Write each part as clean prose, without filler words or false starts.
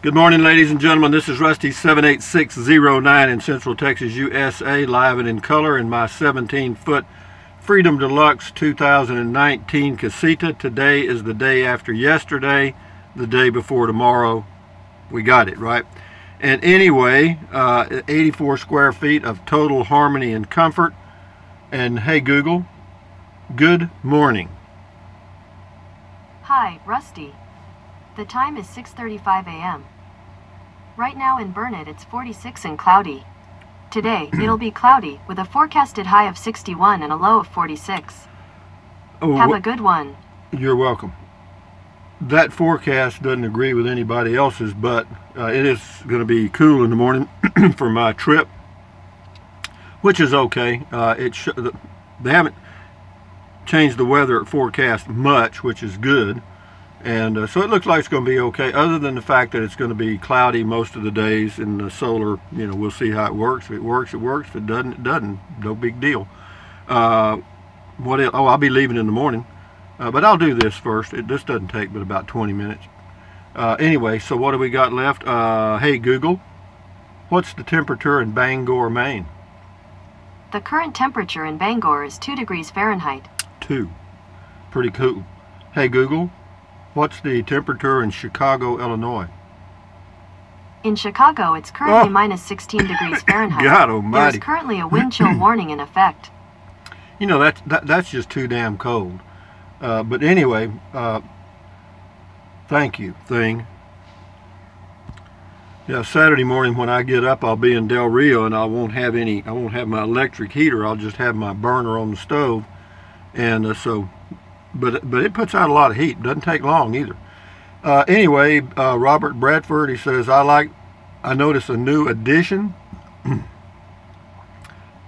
Good morning, ladies and gentlemen. This is Rusty 78609 in Central Texas, USA, live and in color in my 17-foot Freedom Deluxe 2019 Casita. Today is the day after yesterday, the day before tomorrow. We got it, right? And anyway, 84 square feet of total harmony and comfort. And hey, Google, good morning. Hi, Rusty. The time is 6:35 a.m. Right now in Burnet it's 46 and cloudy. Today, it'll be cloudy, with a forecasted high of 61 and a low of 46. Have a good one. You're welcome. That forecast doesn't agree with anybody else's, but it is going to be cool in the morning for my trip, which is okay. They haven't changed the weather forecast much, which is good. And so it looks like it's going to be okay, other than the fact that it's going to be cloudy most of the days. In the solar, we'll see how it works. If it works, it works. If it doesn't, it doesn't. No big deal. What else? Oh, I'll be leaving in the morning. But I'll do this first. This doesn't take but about 20 minutes. Anyway, so what do we got left? Hey, Google, what's the temperature in Bangor, Maine? The current temperature in Bangor is 2 degrees Fahrenheit. 2. Pretty cool. Hey, Google, what's the temperature in Chicago, Illinois? In Chicago, it's currently minus 16 degrees Fahrenheit. God almighty. There's currently a wind chill warning in effect. That's just too damn cold. But anyway, thank you, thing. Yeah, Saturday morning when I get up, I'll be in Del Rio, and I won't have my electric heater. I'll just have my burner on the stove, and but it puts out a lot of heat. Doesn't take long either. Anyway, Robert Bradford, he says, I noticed a new addition,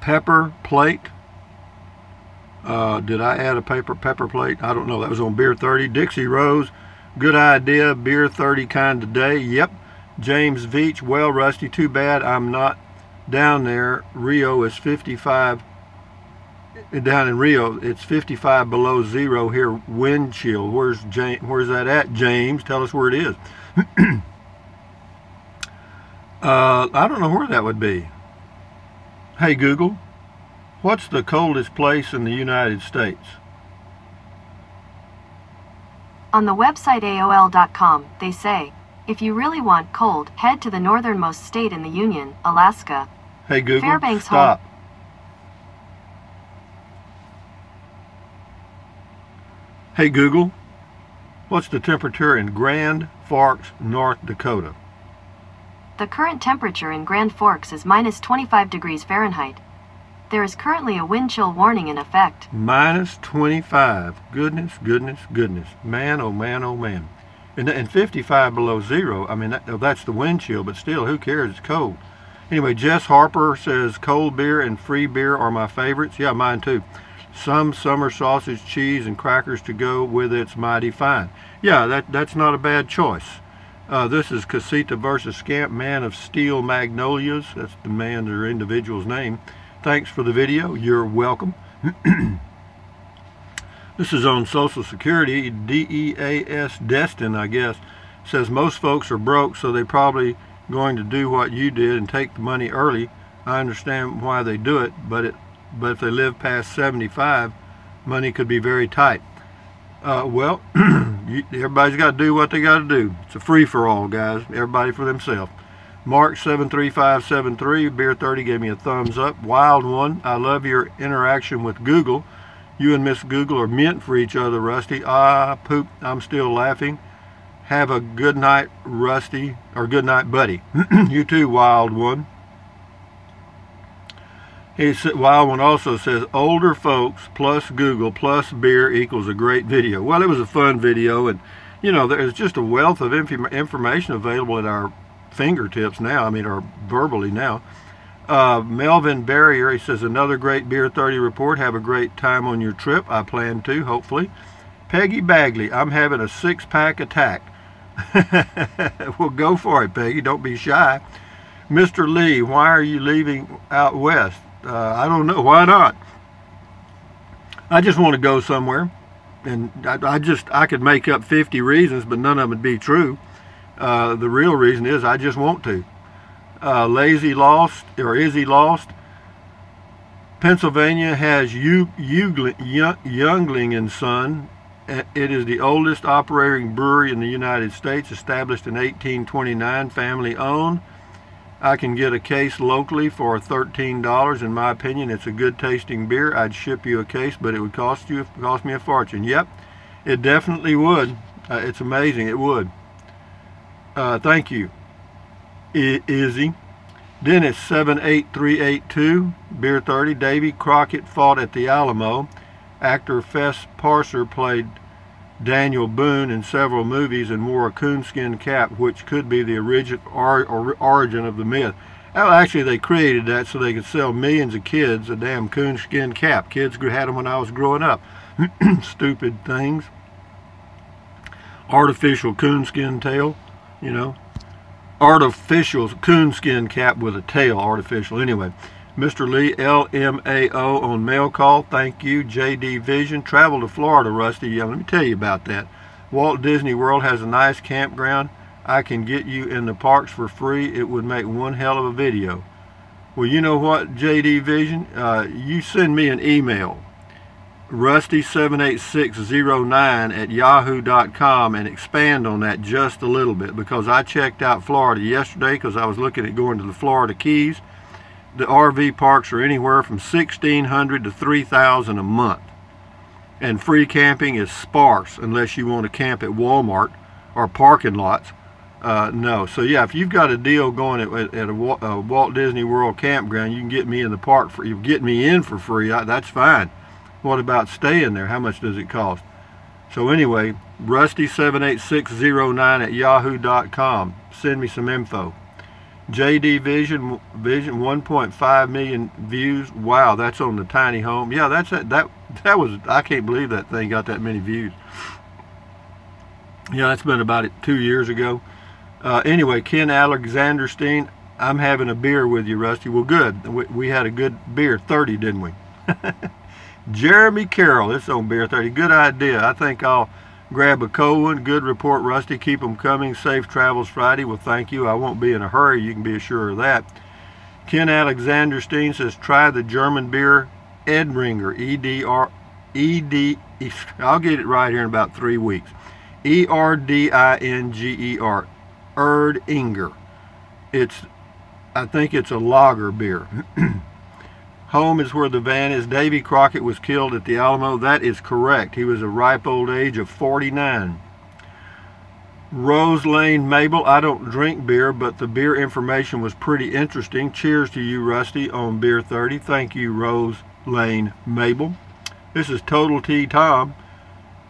pepper plate. Did I add a pepper plate? I don't know. That was on Beer 30. Dixie Rose, good idea. Beer 30 kind of day. Yep. James Veach, well, Rusty, too bad I'm not down there. Rio is 55. Down in Rio, it's 55 below zero here. Wind chill. Where's that at, James? Tell us where it is. I don't know where that would be. Hey, Google, what's the coldest place in the United States? On the website AOL.com, they say, if you really want cold, head to the northernmost state in the Union, Alaska. Hey, Google, Fairbanks, stop. Hey, Google, what's the temperature in Grand Forks, North Dakota? The current temperature in Grand Forks is minus 25 degrees Fahrenheit. There is currently a wind chill warning in effect. Minus 25. Goodness, goodness, goodness. Man, oh man, oh man. And 55 below zero, I mean, that's the wind chill, but still, who cares? It's cold. Anyway, Jess Harper says, cold beer and free beer are my favorites. Yeah, mine too. Some summer sausage, cheese, and crackers to go with it's mighty fine. Yeah, that's not a bad choice. This is Casita versus Scamp, Man of Steel Magnolias. That's the man or individual's name. Thanks for the video. You're welcome. This is on Social Security. DEAS Destin, I guess, says most folks are broke, so they're probably going to do what you did and take the money early. I understand why they do it, but if they live past 75, money could be very tight. Well, everybody's got to do what they got to do. It's a free-for-all, guys. Everybody for themselves. Mark 73573, Beer 30 gave me a thumbs up. Wild one. I love your interaction with Google. You and Miss Google are meant for each other, Rusty. Ah, poop. I'm still laughing. Have a good night, Rusty, or good night, buddy. You too, Wild one. Wild one also says, older folks plus Google plus beer equals a great video. Well, it was a fun video, and there's just a wealth of information available at our fingertips now. I mean, or verbally now. Melvin Barrier, he says, another great Beer 30 report. Have a great time on your trip. I plan to, hopefully. Peggy Bagley, I'm having a 6-pack attack. Well, go for it, Peggy. Don't be shy. Mr. Lee, why are you leaving out west? I don't know. Why not? I just want to go somewhere. And I could make up 50 reasons, but none of them would be true. The real reason is I just want to. Lazy Lost, or Is He Lost? Pennsylvania has Youngling and Son. It is the oldest operating brewery in the United States, established in 1829, family owned. I can get a case locally for $13. In my opinion, it's a good tasting beer. I'd ship you a case, but it would cost me a fortune. Yep, it definitely would. It's amazing, it would. Thank you, Izzy. Dennis 78382, Beer 30. Davy Crockett fought at the Alamo. Actor Fess Parser played Daniel Boone in several movies and wore a coonskin cap, which could be the origin of the myth. Well, actually, they created that so they could sell millions of kids a damn coonskin cap. Kids had them when I was growing up. Stupid things. Artificial coonskin tail, you know. Artificial coonskin cap with a tail, artificial. Anyway, Mr. Lee, LMAO on mail call. Thank you. JD Vision. Travel to Florida, Rusty. Yeah, let me tell you about that. Walt Disney World has a nice campground. I can get you in the parks for free. It would make one hell of a video. Well, you know what, JD Vision? You send me an email, rusty78609@yahoo.com, and expand on that just a little bit, because I checked out Florida yesterday because I was looking at going to the Florida Keys. The RV parks are anywhere from $1,600 to $3,000 a month, and free camping is sparse unless you want to camp at Walmart or parking lots. No, so yeah, if you've got a deal going at a Walt Disney World campground, you can get me in the park for, you get me in for free. That's fine. What about staying there? How much does it cost? So anyway, rusty78609@yahoo.com. Send me some info. JD Vision 1.5 million views. Wow, that's on the tiny home. Yeah, that was, I can't believe that thing got that many views. Yeah, that's been about 2 years ago. Anyway, Ken Alexanderstein, I'm having a beer with you, Rusty. Well, good. We had a good beer 30, didn't we? Jeremy Carroll, it's on Beer 30. Good idea. I think I'll grab a cold one. Good report, Rusty. Keep them coming. Safe travels Friday. Well, thank you. I won't be in a hurry. You can be assured of that. Ken Alexanderstein says, try the German beer Edringer. I'll get it right here in about 3 weeks. Erdinger. Erdinger. I think it's a lager beer. Home is where the van is. Davy Crockett was killed at the Alamo. That is correct. He was a ripe old age of 49. Rose Lane Mabel, I don't drink beer, but the beer information was pretty interesting. Cheers to you, Rusty, on Beer 30. Thank you, Rose Lane Mabel. This is Total T Tom.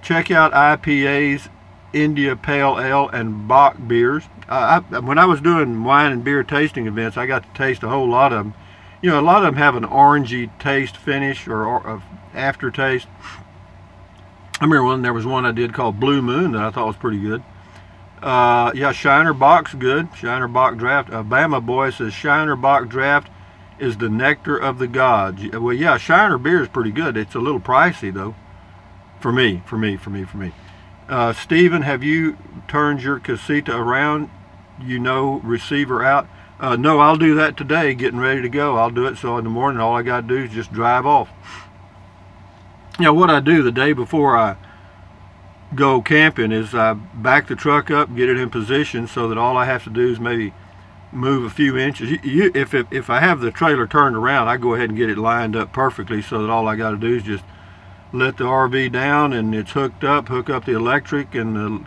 Check out IPAs, India Pale Ale, and Bock beers. When I was doing wine and beer tasting events, I got to taste a whole lot of them. You know, a lot of them have an orangey taste finish or aftertaste. I remember there was one I did called Blue Moon that I thought was pretty good. Yeah, Shiner Bock's good. Shiner Bock Draft. Bama Boy says Shiner Bock Draft is the nectar of the gods. Well, yeah, Shiner beer is pretty good. It's a little pricey though. For me. Stephen, have you turned your casita around? You know, receiver out. No, I'll do that today, getting ready to go. I'll do it, so in the morning all I got to do is just drive off. You know, what I do the day before I go camping is I back the truck up, get it in position so that all I have to do is maybe move a few inches. If I have the trailer turned around, I go ahead and get it lined up perfectly so that all I got to do is just let the RV down and it's hooked up, hook up the electric and the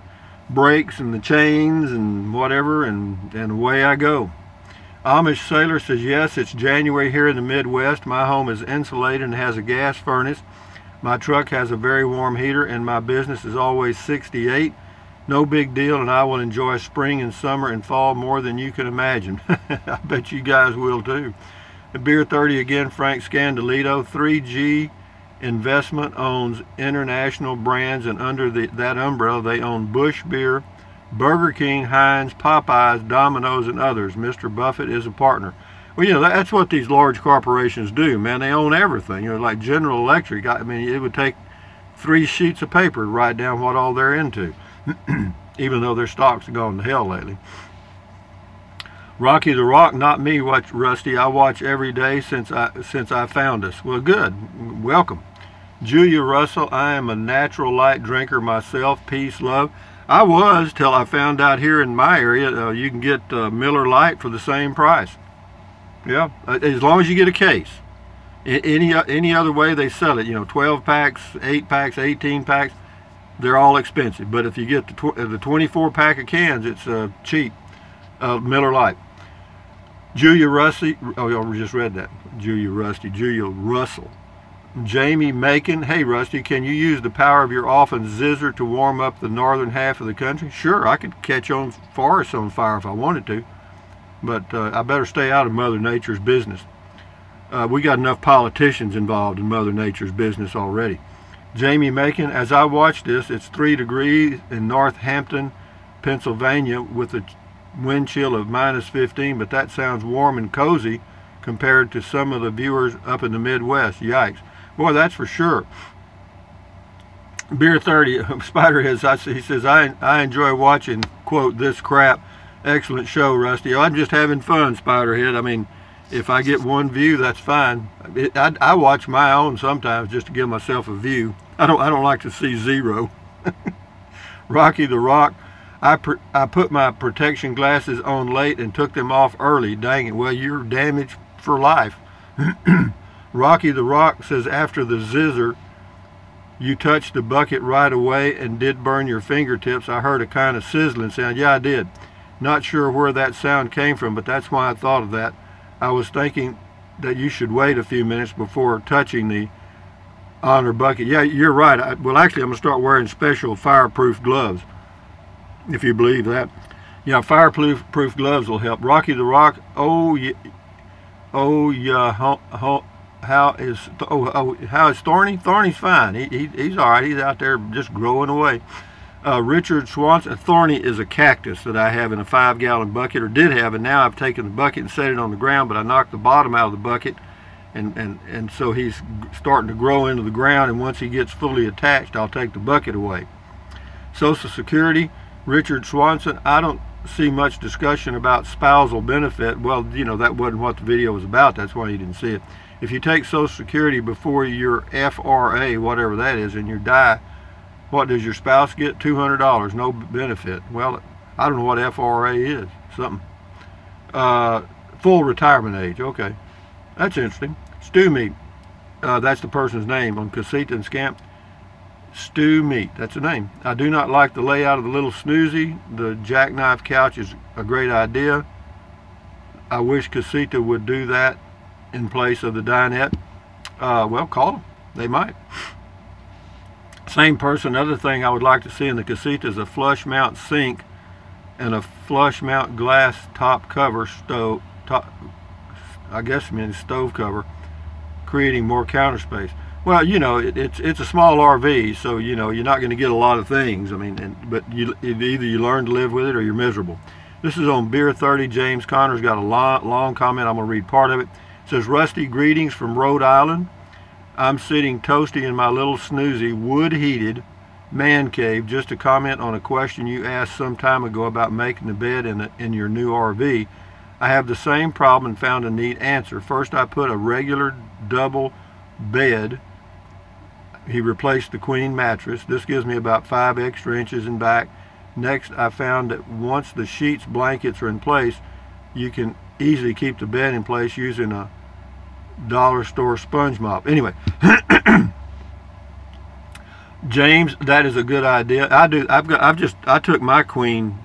brakes and the chains and whatever, and away I go. Amish Sailor says, yes, it's January here in the Midwest. My home is insulated and has a gas furnace. My truck has a very warm heater and my business is always 68. No big deal, and I will enjoy spring and summer and fall more than you can imagine. I bet you guys will too. The Beer 30 again, Frank Scandalito. 3G Investment owns international brands, and under that umbrella they own Busch Beer, Burger King, Heinz, Popeyes, Domino's, and others. Mr. Buffett is a partner. Well, you know, that's what these large corporations do, man. They own everything. You know, like General Electric. I mean, it would take 3 sheets of paper to write down what all they're into. even though their stocks have gone to hell lately. Rocky the Rock, not me, Rusty. I watch every day since I found us. Well, good. Welcome. Julia Russell, I am a natural light drinker myself. Peace, love. I was till I found out here in my area you can get Miller Lite for the same price. Yeah, as long as you get a case. Any other way they sell it, 12 packs, 8 packs, 18 packs, they're all expensive. But if you get the 24 pack of cans, it's cheap. Miller Lite. Julia Rusty, oh, we just read that. Julia Russell. Jamie Macon, hey Rusty, can you use the power of your Often Zizzer to warm up the northern half of the country? Sure, I could catch on forests on fire if I wanted to, but I better stay out of Mother Nature's business. We got enough politicians involved in Mother Nature's business already. Jamie Macon, as I watch this, it's 3 degrees in Northampton, Pennsylvania, with a wind chill of -15, but that sounds warm and cozy compared to some of the viewers up in the Midwest. Yikes. Boy, that's for sure. Beer 30, Spiderhead, he says, I enjoy watching, quote, this crap. Excellent show, Rusty. I'm just having fun, Spiderhead. I mean, if I get one view, that's fine. I watch my own sometimes just to give myself a view. I don't like to see zero. Rocky the Rock, I put my protection glasses on late and took them off early. Dang it, well, you're damaged for life. Rocky the Rock says, after the Zizzer, you touched the bucket right away and did burn your fingertips. I heard a kind of sizzling sound. Yeah, I did. Not sure where that sound came from, but that's why I thought of that. I was thinking that you should wait a few minutes before touching the honor bucket. Yeah, you're right. Well, actually, I'm going to start wearing special fireproof gloves, if you believe that. Yeah, fireproof gloves will help. Rocky the Rock, how is Thorny? Thorny's fine. He's all right. He's out there just growing away. Richard Swanson, Thorny is a cactus that I have in a 5-gallon bucket, or did have, and now I've taken the bucket and set it on the ground, but I knocked the bottom out of the bucket, and so he's starting to grow into the ground, and once he gets fully attached, I'll take the bucket away. Social Security, Richard Swanson, I don't see much discussion about spousal benefit. Well, that wasn't what the video was about. That's why you didn't see it. If you take Social Security before your FRA, whatever that is, and you die, what does your spouse get? $200, no benefit. Well, I don't know what FRA is. Something. Full retirement age. Okay, that's interesting. Stew Meat. That's the person's name on Casita and Scamp. Stew Meat. That's the name. I do not like the layout of the little snoozy. The jackknife couch is a great idea. I wish Casita would do that in place of the dinette. Well, call them. They might. Same person. Another thing I would like to see in the Casita is a flush mount sink and a flush mount glass top cover stove. Stove cover, creating more counter space. Well, it's a small RV, so you're not going to get a lot of things. I mean, but either you learn to live with it or you're miserable. This is on Beer 30. James Connor's got a long comment. I'm going to read part of it. It says, Rusty, greetings from Rhode Island. I'm sitting toasty in my little snoozy, wood-heated man cave just to comment on a question you asked some time ago about making the bed in your new RV. I have the same problem and found a neat answer. First, I put a regular double bed. He replaced the queen mattress. This gives me about 5 extra inches in back. Next, I found that once the sheets, blankets are in place, you can easily keep the bed in place using a dollar store sponge mop. Anyway, James, that is a good idea. I took my queen.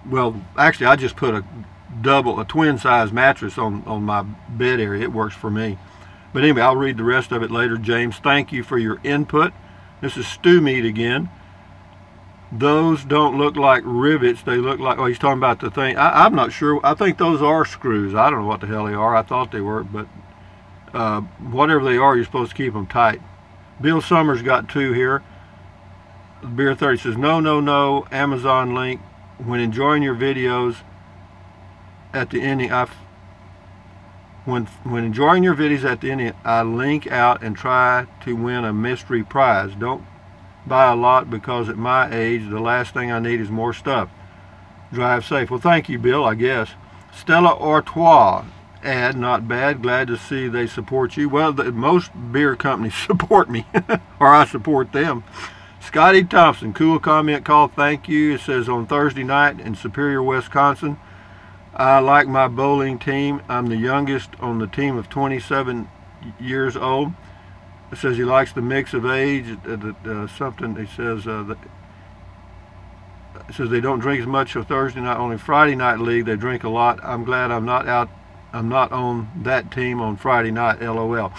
Well, actually, I just put a twin size mattress on my bed area. It works for me. But anyway, I'll read the rest of it later. James, thank you for your input. This is Stew Meat again. Those don't look like rivets. They look like, he's talking about the thing. I'm not sure. I think those are screws. I don't know what the hell they are. I thought they were, but whatever they are, you're supposed to keep them tight. Bill Summers got 2 here. Beer 30 says, no, Amazon link. When enjoying your videos at the ending, when enjoying your videos at the ending, I link out and try to win a mystery prize. buy a lot because at my age, the last thing I need is more stuff. Drive safe. Well, thank you, Bill, I guess. Stella Artois. Ad, not bad. Glad to see they support you. Well, most beer companies support me, or I support them. Scotty Thompson, cool comment called thank you. It says on Thursday night in Superior, Wisconsin, I like my bowling team. I'm the youngest on the team of 27 years old. It says he likes the mix of age. Something, he says, it says they don't drink as much on Thursday night. Only Friday night league, they drink a lot. I'm glad I'm not on that team on Friday night, LOL.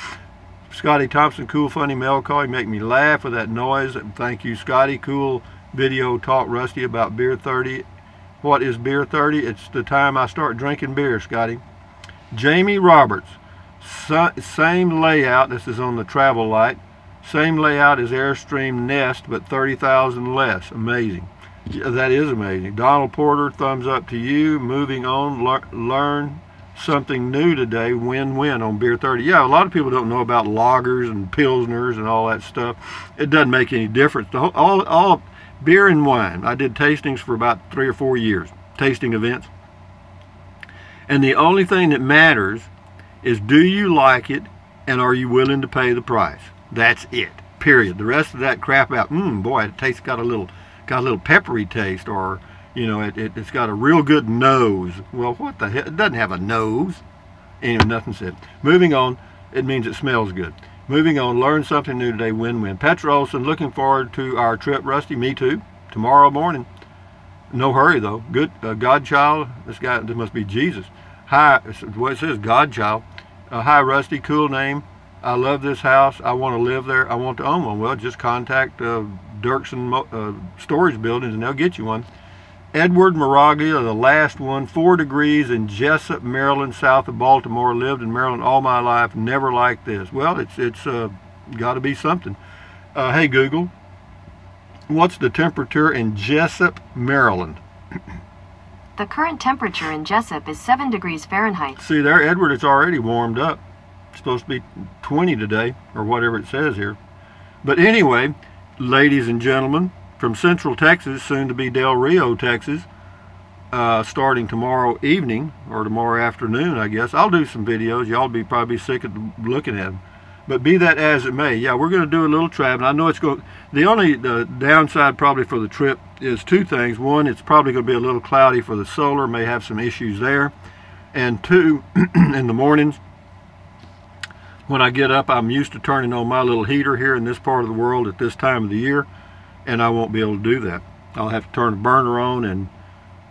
Scotty Thompson, cool funny mail call. You make me laugh with that noise. Thank you, Scotty. Cool video talk, Rusty, about Beer 30. What is Beer 30? It's the time I start drinking beer, Scotty. Jamie Roberts, same layout. This is on the Travel Light. Same layout as Airstream Nest, but 30,000 less. Amazing. Yeah, that is amazing. Donald Porter, thumbs up to you. Moving on, learn something new today. Win-win on Beer 30. Yeah, a lot of people don't know about lagers and pilsners and all that stuff. It doesn't make any difference. All beer and wine. I did tastings for about 3 or 4 years, tasting events. And the only thing that matters is, do you like it and are you willing to pay the price? That's it. Period. The rest of that crap out, boy, it tastes got a little peppery taste, or you know, it's got a real good nose. Well, what the hell? It doesn't have a nose. Anyway, nothing said. Moving on, it means it smells good. Moving on, learn something new today, win-win. Petra Olson, looking forward to our trip, Rusty. Me too. Tomorrow morning. No hurry, though. Good. Godchild, this must be Jesus. Hi, what it says, Godchild. Hi, Rusty, cool name. I love this house. I want to live there. I want to own one. Well, just contact Dirksen Storage Buildings and they'll get you one. Edward Moraga, the last one, 4 degrees in Jessup, Maryland, south of Baltimore. Lived in Maryland all my life, never like this. Well, it's got to be something. Hey Google, what's the temperature in Jessup, Maryland? The current temperature in Jessup is 7 degrees Fahrenheit. See there, Edward, it's already warmed up. It's supposed to be 20 today, or whatever it says here. But anyway, ladies and gentlemen, from Central Texas, soon to be Del Rio, Texas, starting tomorrow evening, or tomorrow afternoon, I guess. I'll do some videos. Y'all probably sick of looking at them. But be that as it may, yeah, we're going to do a little traveling. I know it's going. The only downside probably for the trip is 2 things. One, it's probably going to be a little cloudy for the solar. May have some issues there. And 2, in the mornings, when I get up, I'm used to turning on my little heater here in this part of the world at this time of the year, and I won't be able to do that. I'll have to turn the burner on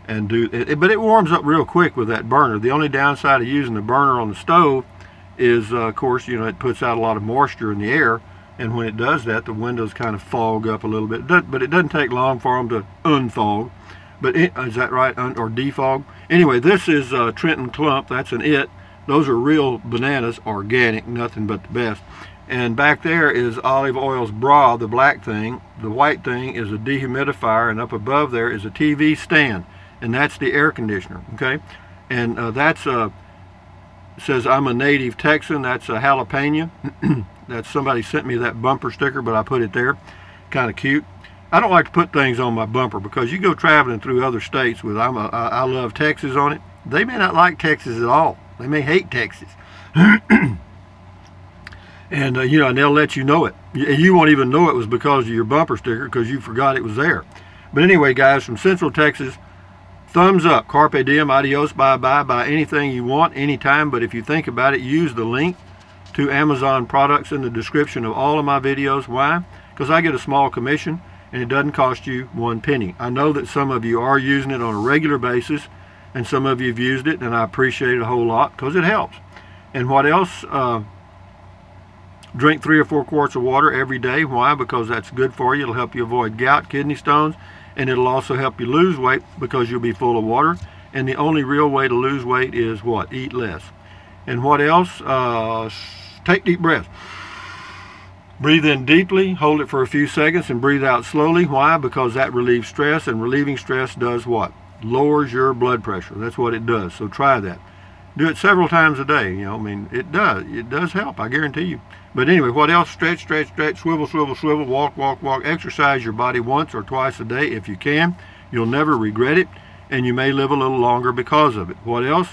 and do it. But it warms up real quick with that burner. The only downside of using the burner on the stove is, of course, you know, it puts out a lot of moisture in the air, and when it does that, the windows kind of fog up a little bit. But it doesn't take long for them to unfog. But is that right? Or defog? Anyway, this is Trenton Clump. That's an it. Those are real bananas, organic, nothing but the best. And back there is Olive Oil's bra, the black thing. The white thing is a dehumidifier, and up above there is a TV stand, and that's the air conditioner, okay? And that's says I'm a native Texan. That's a jalapeno. That's somebody sent me that bumper sticker, but I put it there. Kind of cute. I don't like to put things on my bumper because you go traveling through other states with I love Texas on it. They may not like Texas at all. They may hate Texas. And you know, and they'll let you know it. You won't even know it was because of your bumper sticker because you forgot it was there. But anyway, guys, from Central Texas, thumbs up. Carpe diem, adios, bye-bye. Buy anything you want, anytime. But if you think about it, use the link to Amazon products in the description of all of my videos. Why? Because I get a small commission, and it doesn't cost you 1 penny. I know that some of you are using it on a regular basis, and some of you have used it, and I appreciate it a whole lot because it helps. And what else? Drink 3 or 4 quarts of water every day. Why? Because that's good for you. It'll help you avoid gout, kidney stones, and it'll also help you lose weight because you'll be full of water. And the only real way to lose weight is what? Eat less. And what else? Take deep breaths. Breathe in deeply, hold it for a few seconds, and breathe out slowly. Why? Because that relieves stress, and relieving stress does what? Lowers your blood pressure. That's what it does. So try that. Do it several times a day. You know, I mean, it does help, I guarantee you. But anyway, what else? Stretch, stretch, stretch, swivel, swivel, swivel, walk, walk, walk. Exercise your body once or twice a day if you can. You'll never regret it, and you may live a little longer because of it. What else?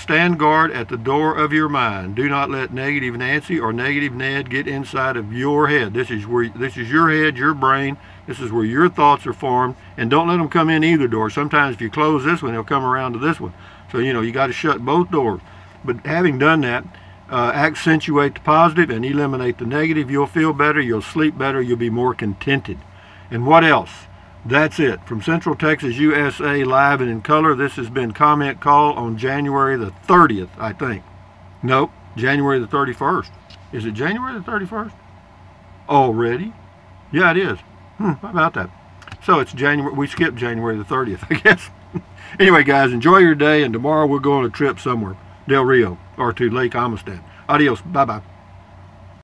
Stand guard at the door of your mind. Do not let negative Nancy or negative Ned get inside of your head. This is your head, your brain. This is where your thoughts are formed, and don't let them come in either door. Sometimes if you close this one, they'll come around to this one. So, you know, you got to shut both doors. But having done that, accentuate the positive and eliminate the negative. You'll feel better, you'll sleep better, you'll be more contented. And what else? That's it. From Central Texas, USA, live and in color, this has been Comment Call on January the 30th, I think. Nope, January the 31st. Is it January the 31st? Already? Yeah, it is. How about that? So it's January, we skipped January the 30th, I guess. Anyway, guys, enjoy your day, and tomorrow we'll go on a trip somewhere. Del Rio, or to Lake Amistad. Adios. Bye-bye.